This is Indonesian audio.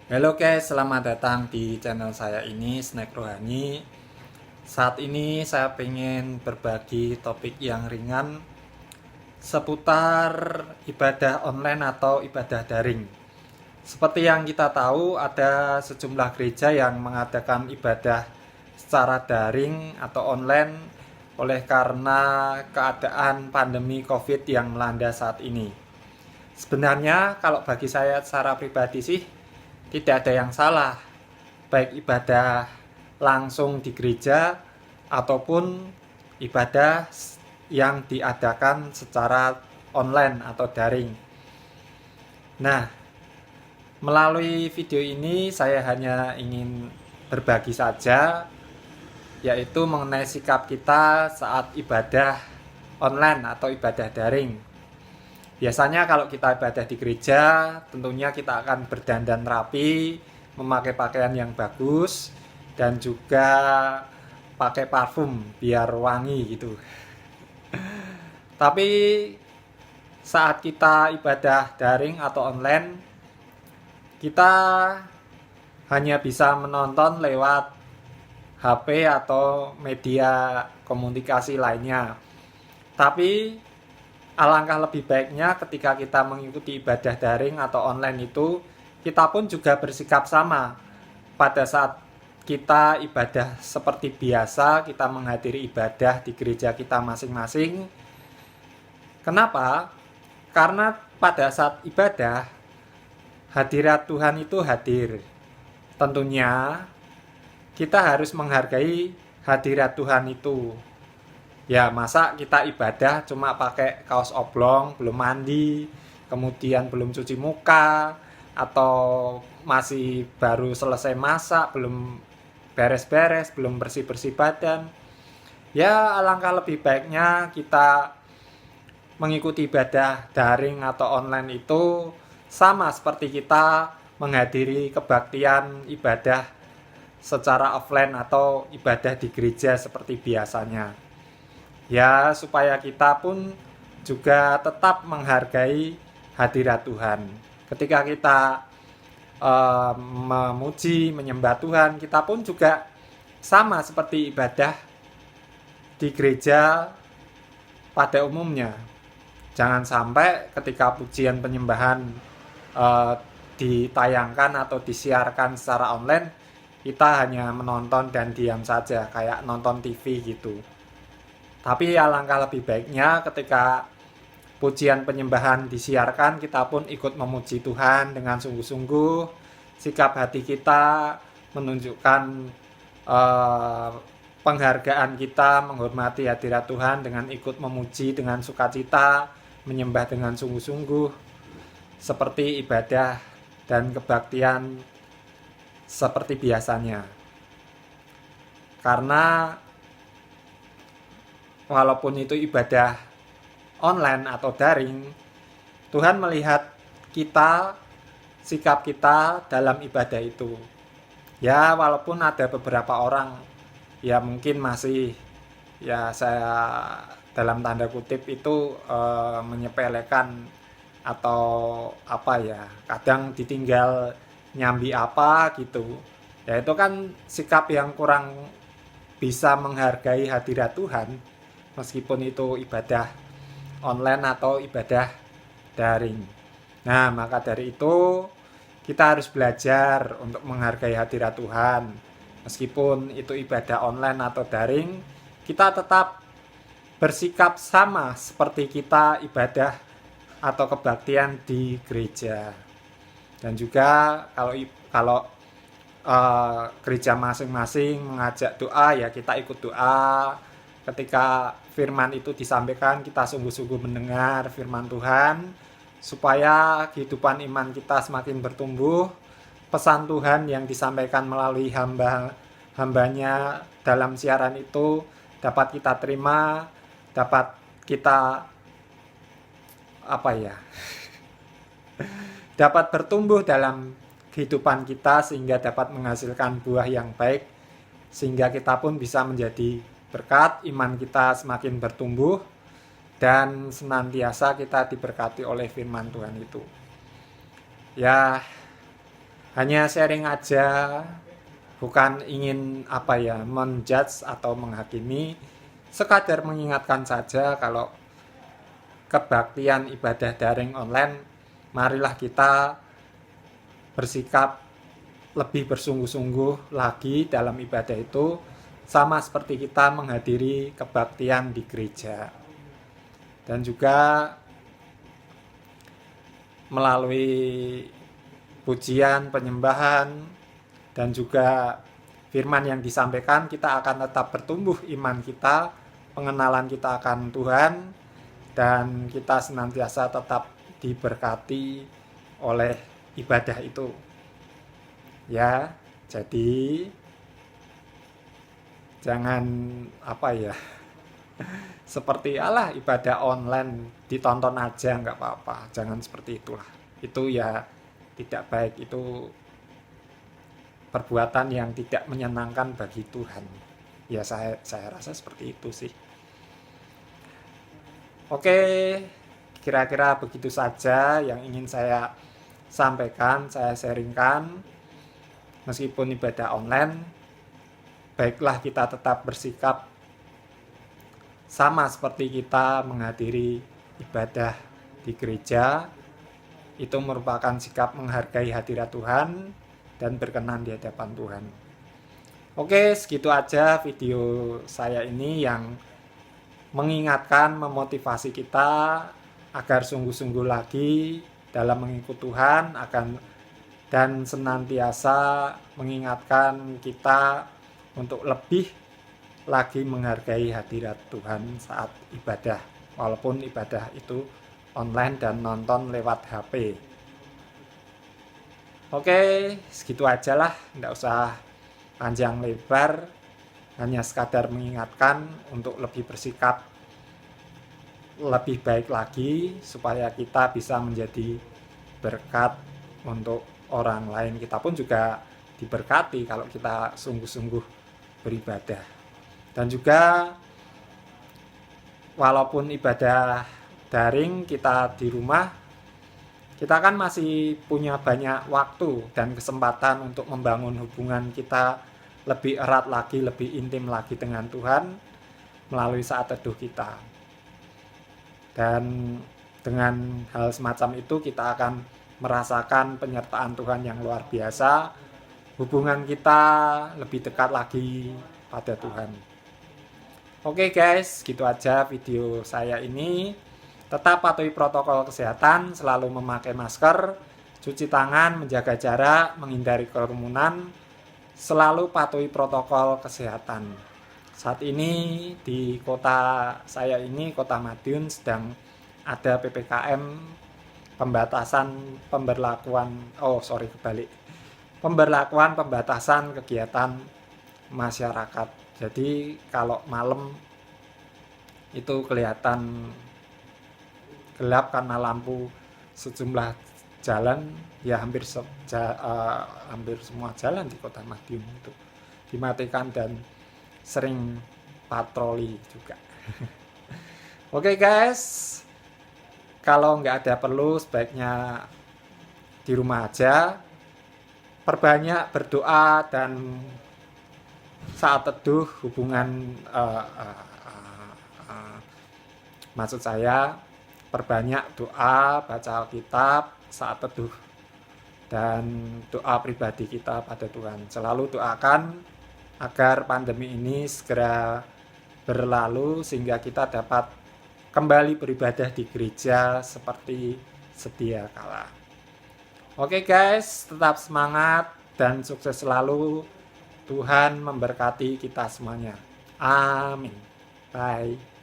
Halo guys, selamat datang di channel saya ini, Snack Rohani. Saat ini saya pengen berbagi topik yang ringan seputar ibadah online atau ibadah daring. Seperti yang kita tahu, ada sejumlah gereja yang mengadakan ibadah secara daring atau online oleh karena keadaan pandemi COVID yang melanda saat ini. Sebenarnya kalau bagi saya secara pribadi sih tidak ada yang salah, baik ibadah langsung di gereja ataupun ibadah yang diadakan secara online atau daring. Nah, melalui video ini saya hanya ingin berbagi saja, yaitu mengenai sikap kita saat ibadah online atau ibadah daring. Biasanya kalau kita ibadah di gereja, tentunya kita akan berdandan rapi, memakai pakaian yang bagus, dan juga pakai parfum biar wangi gitu. Tapi saat kita ibadah daring atau online, kita hanya bisa menonton lewat HP atau media komunikasi lainnya. Tapi alangkah lebih baiknya ketika kita mengikuti ibadah daring atau online itu, kita pun juga bersikap sama. Pada saat kita ibadah seperti biasa, kita menghadiri ibadah di gereja kita masing-masing. Kenapa? Karena pada saat ibadah, hadirat Tuhan itu hadir. Tentunya kita harus menghargai hadirat Tuhan itu. Ya, masa kita ibadah cuma pakai kaos oblong, belum mandi, kemudian belum cuci muka, atau masih baru selesai masak, belum beres-beres, belum bersih-bersih badan. Ya, alangkah lebih baiknya kita mengikuti ibadah daring atau online itu sama seperti kita menghadiri kebaktian ibadah secara offline atau ibadah di gereja seperti biasanya. Ya, supaya kita pun juga tetap menghargai hadirat Tuhan. Ketika kita memuji, menyembah Tuhan, kita pun juga sama seperti ibadah di gereja pada umumnya. Jangan sampai ketika pujian penyembahan ditayangkan atau disiarkan secara online, kita hanya menonton dan diam saja, kayak nonton TV gitu. Tapi alangkah lebih baiknya ketika pujian penyembahan disiarkan, kita pun ikut memuji Tuhan dengan sungguh-sungguh. Sikap hati kita menunjukkan penghargaan kita, menghormati hadirat Tuhan dengan ikut memuji dengan sukacita, menyembah dengan sungguh-sungguh, seperti ibadah dan kebaktian seperti biasanya. Karena walaupun itu ibadah online atau daring, Tuhan melihat kita, sikap kita dalam ibadah itu. Ya, walaupun ada beberapa orang ya mungkin masih, ya saya dalam tanda kutip itu menyepelekan atau apa ya, kadang ditinggal nyambi apa gitu. Ya itu kan sikap yang kurang bisa menghargai hadirat Tuhan, meskipun itu ibadah online atau ibadah daring. Nah, maka dari itu kita harus belajar untuk menghargai hadirat Tuhan. Meskipun itu ibadah online atau daring, kita tetap bersikap sama seperti kita ibadah atau kebaktian di gereja. Dan juga kalau gereja masing-masing mengajak doa, ya kita ikut doa. Ketika firman itu disampaikan, kita sungguh-sungguh mendengar firman Tuhan, supaya kehidupan iman kita semakin bertumbuh. Pesan Tuhan yang disampaikan melalui hambanya dalam siaran itu dapat kita terima, dapat kita dapat bertumbuh dalam kehidupan kita, sehingga dapat menghasilkan buah yang baik, sehingga kita pun bisa menjadi berkat, iman kita semakin bertumbuh, dan senantiasa kita diberkati oleh firman Tuhan itu. Ya, hanya sharing aja, bukan ingin menjudge atau menghakimi, sekadar mengingatkan saja kalau kebaktian ibadah daring online, marilah kita bersikap lebih bersungguh-sungguh lagi dalam ibadah itu, sama seperti kita menghadiri kebaktian di gereja. Dan juga melalui pujian, penyembahan, dan juga firman yang disampaikan, kita akan tetap bertumbuh iman kita, pengenalan kita akan Tuhan, dan kita senantiasa tetap diberkati oleh ibadah itu. Ya, jadi jangan seperti ibadah online ditonton aja nggak apa-apa, jangan seperti itulah. Itu ya tidak baik, itu perbuatan yang tidak menyenangkan bagi Tuhan. Ya saya rasa seperti itu sih. Oke, kira-kira begitu saja yang ingin saya sampaikan, saya sharingkan. Meskipun ibadah online, baiklah kita tetap bersikap sama seperti kita menghadiri ibadah di gereja. Itu merupakan sikap menghargai hadirat Tuhan dan berkenan di hadapan Tuhan. Oke, segitu aja video saya ini yang mengingatkan, memotivasi kita agar sungguh-sungguh lagi dalam mengikuti Tuhan, dan senantiasa mengingatkan kita untuk lebih lagi menghargai hadirat Tuhan saat ibadah, walaupun ibadah itu online dan nonton lewat HP. Oke, segitu aja lah, nggak usah panjang lebar, hanya sekadar mengingatkan untuk lebih bersikap lebih baik lagi supaya kita bisa menjadi berkat untuk orang lain. Kita pun juga diberkati kalau kita sungguh-sungguh beribadah. Dan juga walaupun ibadah daring kita di rumah, kita kan masih punya banyak waktu dan kesempatan untuk membangun hubungan kita lebih erat lagi, lebih intim lagi dengan Tuhan melalui saat teduh kita. Dan dengan hal semacam itu kita akan merasakan penyertaan Tuhan yang luar biasa. Hubungan kita lebih dekat lagi pada Tuhan. Oke guys, gitu aja video saya ini. Tetap patuhi protokol kesehatan, selalu memakai masker, cuci tangan, menjaga jarak, menghindari kerumunan, selalu patuhi protokol kesehatan. Saat ini di kota saya ini, Kota Madiun, sedang ada PPKM, pembatasan kegiatan masyarakat. Jadi kalau malam itu kelihatan gelap karena lampu sejumlah jalan, ya hampir semua jalan di Kota Madiun itu dimatikan dan sering patroli juga. Oke guys, kalau nggak ada perlu sebaiknya di rumah aja. Perbanyak berdoa dan saat teduh maksud saya perbanyak doa, baca Alkitab saat teduh, dan doa pribadi kita pada Tuhan. Selalu doakan agar pandemi ini segera berlalu sehingga kita dapat kembali beribadah di gereja seperti sedia kala. Oke guys, tetap semangat dan sukses selalu. Tuhan memberkati kita semuanya. Amin. Bye.